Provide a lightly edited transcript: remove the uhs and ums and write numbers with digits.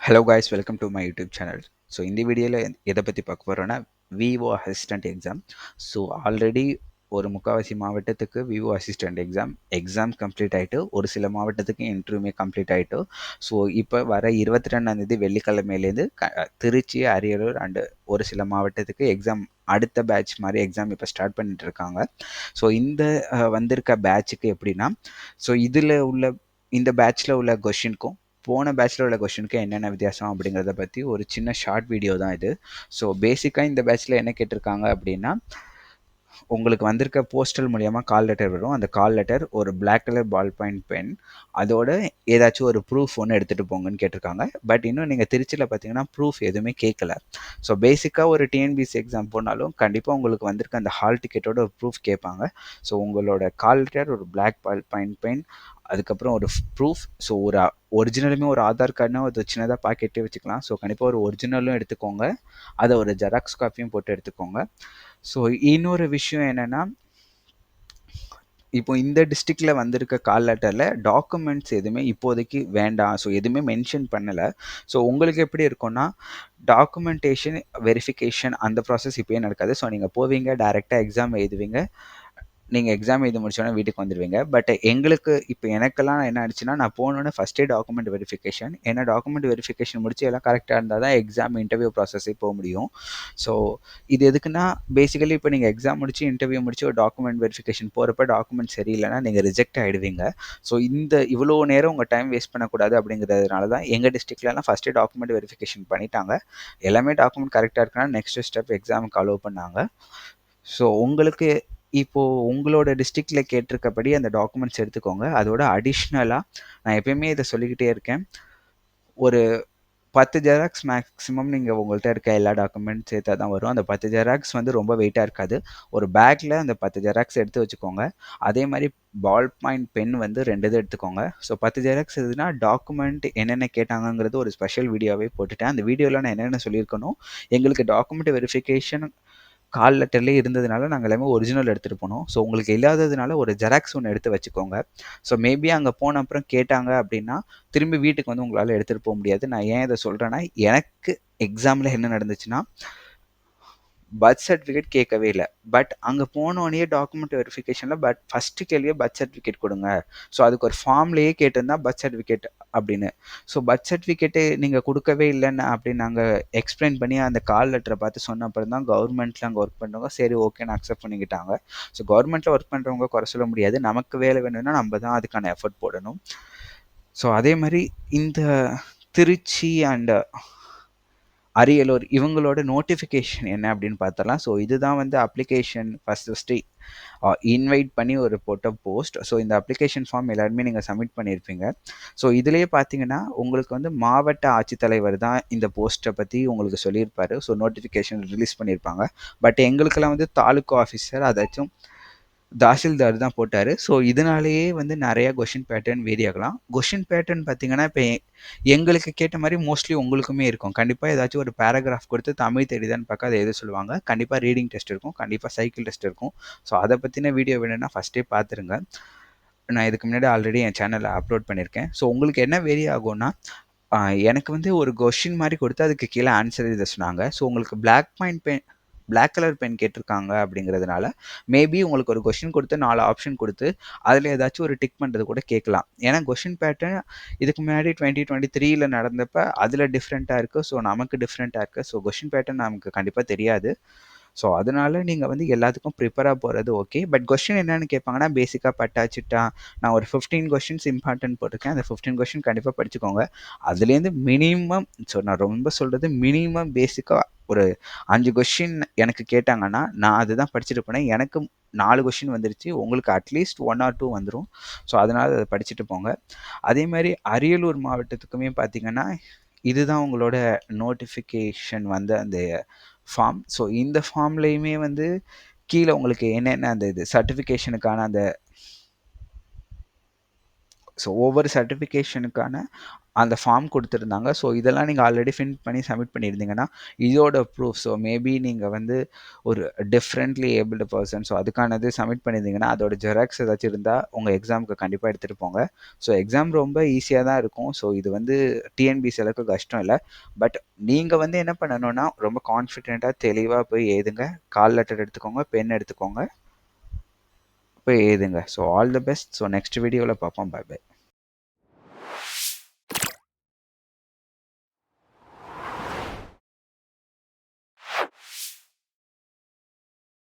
Hello guys, welcome to my YouTube channel. So இந்த வீடியோவில் எதை பற்றி பார்க்க போகிறோன்னா Vivo assistant exam. So already ஒரு முக்கால்வாசி மாவட்டத்துக்கு விவோ அசிஸ்டண்ட் எக்ஸாம் கம்ப்ளீட் ஆகிட்டு, ஒரு சில மாவட்டத்துக்கு இன்டர்வியூமே கம்ப்ளீட் ஆகிட்டு. ஸோ இப்போ வர 22ஆந்தேதி வெள்ளிக்கிழமையிலேருந்து திருச்சி, அரியலூர் அண்டு ஒரு சில மாவட்டத்துக்கு எக்ஸாம் அடுத்த பேட்ச் மாதிரி எக்ஸாம் இப்போ ஸ்டார்ட் பண்ணிட்டு இருக்காங்க. ஸோ இந்த வந்திருக்க பேட்சுக்கு எப்படின்னா, ஸோ இதில் உள்ள இந்த பேட்சில் உள்ள கொஷினுக்கும் போன பேட்சில் உள்ள கொஷனுக்கு என்னென்ன வித்தியாசம் அப்படிங்கிறத பற்றி ஒரு சின்ன ஷார்ட் வீடியோ தான் இது. ஸோ பேசிக்காக இந்த பேட்சில் என்ன கேட்டிருக்காங்க அப்படின்னா, உங்களுக்கு வந்திருக்க போஸ்டல் மூலியமாக கால் லெட்டர் வரும். அந்த கால் லெட்டர் ஒரு black colour ball point pen, அதோட ஏதாச்சும் ஒரு ப்ரூஃப் ஒன்று எடுத்துகிட்டு போங்கன்னு கேட்டிருக்காங்க. பட் இன்னும் நீங்கள் திருச்சியில் பார்த்தீங்கன்னா ப்ரூஃப் எதுவுமே கேட்கல. ஸோ பேசிக்காக ஒரு டிஎன்பிசி எக்ஸாம் போனாலும் கண்டிப்பாக உங்களுக்கு வந்திருக்க அந்த ஹால் டிக்கெட்டோட ஒரு ப்ரூஃப் கேட்பாங்க. ஸோ உங்களோட கால் லெட்டர், ஒரு பிளாக் பால் பாயிண்ட் பென், அதுக்கப்புறம் ஒரு ப்ரூஃப். ஸோ ஒரு ஒரிஜினலுமே ஒரு ஆதார் கார்டுனா ஒரு சின்னதாக பாக்கெட்டே வச்சுக்கலாம். ஸோ கண்டிப்பாக ஒரு ஒரிஜினலும் எடுத்துக்கோங்க, அதை ஒரு ஜெராக்ஸ் காப்பியும் போட்டு எடுத்துக்கோங்க. ஸோ இன்னொரு விஷயம் என்னென்னா, இப்போ இந்த டிஸ்ட்ரிக்டில் வந்திருக்க கால் லெட்டரில் டாக்குமெண்ட்ஸ் எதுவுமே இப்போதைக்கு வேண்டாம். ஸோ எதுவுமே மென்ஷன் பண்ணலை. ஸோ உங்களுக்கு எப்படி இருக்கும்னா, டாக்குமெண்டேஷன் வெரிஃபிகேஷன் அந்த ப்ராசஸ் இப்போயே நடக்காது. ஸோ நீங்கள் போவீங்க, டைரெக்டாக எக்ஸாம் எழுதுவீங்க, நீங்கள் எக்ஸாம் எழுதி முடிச்சோன்னே வீட்டுக்கு வந்துடுவீங்க. பட் எங்களுக்கு இப்போ எனக்கெல்லாம் என்ன ஆயிடுச்சுன்னா, நான் போனோன்னே ஃபஸ்ட்டே டாக்குமெண்ட் வெரிஃபிகேஷன். ஏன்னா டாக்குமெண்ட் வெரிஃபிகேஷன் முடிச்சு எல்லாம் கரெக்டாக இருந்தால் தான் எக்ஸாம் இன்டர்வியூ ப்ராசஸே போக முடியும். ஸோ இது எதுக்குன்னா, பேசிக்கலி இப்போ நீங்கள் எக்ஸாம் முடிச்சு இன்டர்வியூ முடிச்சு ஒரு டாக்குமெண்ட் வெரிஃபிகேஷன் போகிறப்ப டாக்குமெண்ட் சரியில்லைன்னா நீங்கள் ரிஜெக்ட் ஆகிடுவீங்க. ஸோ இவ்வளோ நேரம் உங்கள் டைம் வேஸ்ட் பண்ணக்கூடாது அப்படிங்கிறதுனால தான் எங்கள் டிஸ்ட்ரிக்ட்லலாம் ஃபஸ்ட்டே டாக்குமெண்ட் வெரிஃபிகேஷன் பண்ணிட்டாங்க. எல்லாமே டாக்குமெண்ட் கரெக்டாக இருக்குன்னா நெக்ஸ்ட் ஸ்டெப் எக்ஸாமுக்கு அலோவ் பண்ணாங்க. ஸோ உங்களுக்கு இப்போது உங்களோட டிஸ்ட்ரிக்டில் கேட்டிருக்கபடி அந்த டாக்குமெண்ட்ஸ் எடுத்துக்கோங்க. அதோட அடிஷ்னலாக நான் எப்பயுமே இதை சொல்லிக்கிட்டே இருக்கேன், ஒரு 10 ஜெராக்ஸ் மேக்ஸிமம் நீங்கள் உங்கள்கிட்ட இருக்க எல்லா டாக்குமெண்ட்ஸ் சேர்த்தா தான் வரும். அந்த 10 ஜெராக்ஸ் வந்து ரொம்ப வெயிட்டாக இருக்காது. ஒரு பேக்கில் அந்த 10 ஜெராக்ஸ் எடுத்து வச்சுக்கோங்க. அதே மாதிரி பால் பாயிண்ட் பென் வந்து 2 இது எடுத்துக்கோங்க. ஸோ 10 ஜெராக்ஸ் எதுனா டாக்குமெண்ட் என்னென்ன கேட்டாங்கங்கிறது ஒரு ஸ்பெஷல் வீடியோவே போட்டுட்டேன். அந்த வீடியோவில் நான் என்னென்ன சொல்லியிருக்கணும், எங்களுக்கு டாக்குமெண்ட் வெரிஃபிகேஷன் கால் லெட்டர்லேயே இருந்ததுனால நாங்கள் எல்லாமே ஒரிஜினல் எடுத்துகிட்டு போனோம். ஸோ உங்களுக்கு இல்லாததுனால ஒரு ஜெராக்ஸ் ஒன்று எடுத்து வச்சுக்கோங்க. ஸோ மேபி அங்கே போன அப்புறம் கேட்டாங்க அப்படின்னா திரும்பி வீட்டுக்கு வந்து உங்களால் எடுத்துகிட்டு போக முடியாது. நான் ஏன் இதை சொல்கிறேன்னா, எனக்கு எக்ஸாமில் என்ன நடந்துச்சுன்னா, பர்த் சர்டிஃபிகேட் கேட்கவே இல்லை. பட் அங்கே போனோடனே டாக்குமெண்ட் வெரிஃபிகேஷனில் ஃபஸ்ட்டு கேள்வியே பர்த் சர்டிஃபிகேட் கொடுங்க. ஸோ அதுக்கு ஒரு ஃபார்ம்லேயே கேட்டிருந்தா பர்த் சர்டிஃபிகேட் அப்படின்னு. ஸோ பர்த் சர்டிஃபிகேட்டு நீங்கள் கொடுக்கவே இல்லைன்னு அப்படின்னு நாங்கள் எக்ஸ்பிளைன் பண்ணி அந்த கால் லெட்டரை பார்த்து சொன்ன அப்புறம் தான் கவர்மெண்ட்டில் அங்கே ஒர்க் பண்ணுறவங்க சரி ஓகேன்னு அக்செப்ட் பண்ணிக்கிட்டாங்க. ஸோ கவர்மெண்ட்டில் ஒர்க் பண்ணுறவங்க குறை சொல்ல முடியாது. நமக்கு வேலை வேணும்னா நம்ம தான் அதுக்கான எஃபர்ட் போடணும். ஸோ அதே மாதிரி இந்த திருச்சி அண்ட் அரியலூர் இவங்களோட நோட்டிஃபிகேஷன் என்ன அப்படின்னு பார்த்தலாம். ஸோ இதுதான் வந்து அப்ளிகேஷன் ஃபஸ்ட்டு இன்வைட் பண்ணி ஒரு போட்ட போஸ்ட். ஸோ இந்த அப்ளிகேஷன் ஃபார்ம் எல்லாருமே நீங்கள் சப்மிட் பண்ணியிருப்பீங்க. ஸோ இதுலேயே பார்த்தீங்கன்னா உங்களுக்கு வந்து மாவட்ட ஆட்சித்தலைவர் தான் இந்த போஸ்ட்டை பற்றி உங்களுக்கு சொல்லியிருப்பாரு. ஸோ நோட்டிஃபிகேஷன் ரிலீஸ் பண்ணியிருப்பாங்க. பட் எங்களுக்கெல்லாம் வந்து தாலுக்கா ஆஃபீஸர் அதாச்சும் தாசில்தார் தான் போட்டார். ஸோ இதனாலேயே வந்து நிறையா கொஷின் பேட்டர்ன் வேரி ஆகலாம். கொஷின் பேட்டர்ன் பார்த்தீங்கன்னா இப்போ எங்களுக்கு கேட்ட மாதிரி மோஸ்ட்லி உங்களுக்குமே இருக்கும். கண்டிப்பாக ஏதாச்சும் ஒரு பேராகிராஃப் கொடுத்து தமிழ் தெரியுதான்னு பார்க்க அதை எழுத சொல்லுவாங்க. கண்டிப்பாக ரீடிங் டெஸ்ட் இருக்கும், கண்டிப்பாக சைக்கிள் டெஸ்ட் இருக்கும். ஸோ அதை பற்றின வீடியோ வேணும்னா ஃபஸ்ட்டே பார்த்துருங்க. நான் இதுக்கு முன்னாடி ஆல்ரெடி என் சேனலில் அப்லோட் பண்ணியிருக்கேன். ஸோ உங்களுக்கு என்ன வேரி ஆகும்னா, எனக்கு வந்து ஒரு கொஷின் மாதிரி கொடுத்து அதுக்கு கீழே ஆன்சர் எழுத சொன்னாங்க. ஸோ உங்களுக்கு பிளாக் கலர் பென் கேட்டிருக்காங்க அப்படிங்கிறதுனால மேபி உங்களுக்கு ஒரு கொஷின் கொடுத்து 4 ஆப்ஷன் கொடுத்து அதில் ஏதாச்சும் ஒரு டிக் பண்ணுறது கூட கேட்கலாம். ஏன்னா கொஷின் பேட்டர்ன் இதுக்கு முன்னாடி 2023 நடந்தப்போ அதில் டிஃப்ரெண்ட்டாக இருக்குது. ஸோ நமக்கு டிஃப்ரெண்ட்டாக இருக்குது. ஸோ கொஷின் பேட்டர்ன் நமக்கு கண்டிப்பாக தெரியாது. ஸோ அதனால நீங்கள் வந்து எல்லாத்துக்கும் ப்ரிப்பராக போகிறது ஓகே. பட் கொஷின் என்னென்னு கேட்பாங்கன்னா, பேசிக்காக பட்டா சிட்டா நான் ஒரு 15 கொஷின்ஸ் இம்பார்ட்டன்ட் போட்டிருக்கேன். அந்த 15 கொஷின் கண்டிப்பாக படிச்சுக்கோங்க. அதுலேருந்து மினிமம், ஸோ நான் ரொம்ப சொல்கிறது மினிமம் பேசிக்காக ஒரு 5 கொஷின் எனக்கு கேட்டாங்கன்னா நான் அதுதான் படிச்சுட்டு போனேன். எனக்கு 4 கொஷின் வந்துருச்சு. உங்களுக்கு அட்லீஸ்ட் 1 or 2 வந்துடும். ஸோ அதனால் அதை படிச்சுட்டு போங்க. அதே மாதிரி அரியலூர் மாவட்டத்துக்குமே பார்த்தீங்கன்னா இதுதான் உங்களோட நோட்டிஃபிகேஷன் வந்து அந்த ஃபார்ம். ஸோ இந்த ஃபார்ம்லேயுமே வந்து கீழே உங்களுக்கு என்னென்ன அந்த இது சர்டிஃபிகேஷனுக்கான அந்த ஸோ ஒவ்வொரு சர்டிஃபிகேஷனுக்கான அந்த ஃபார்ம் குடுத்துருந்தாங்க. ஸோ இதெல்லாம் நீங்க ஆல்ரெடி ஃபில் பண்ணி சப்மிட் பண்ணியிருந்தீங்கன்னா, இதோட ப்ரூஃப். ஸோ மேபி நீங்க வந்து ஒரு டிஃபரண்ட்லி ஏபிள்டு பெர்சன். ஸோ அதுக்கானது சப்மிட் பண்ணியிருந்தீங்கன்னா, அதோட ஜெராக்ஸ் ஏதாச்சும் இருந்தா உங்க எக்ஸாம்க்கு கண்டிப்பா எடுத்துட்டு போங்க. ஸோ எக்ஸாம் ரொம்ப ஈஸியா தான் இருக்கும். ஸோ இது வந்து டிஎன்பிஎஸ்சி அளவுக்கு கஷ்டம் இல்ல. பட் நீங்க வந்து என்ன பண்ணணும்னா, ரொம்ப கான்ஃபிடென்ட்டா தெளிவா போய் எழுதுங்க. கால் லெட்டர் எடுத்துக்கோங்க, பென் எடுத்துக்கோங்க. போய் எழுதுங்க. So all the best. So next வீடியோல பார்ப்போம். Bye by.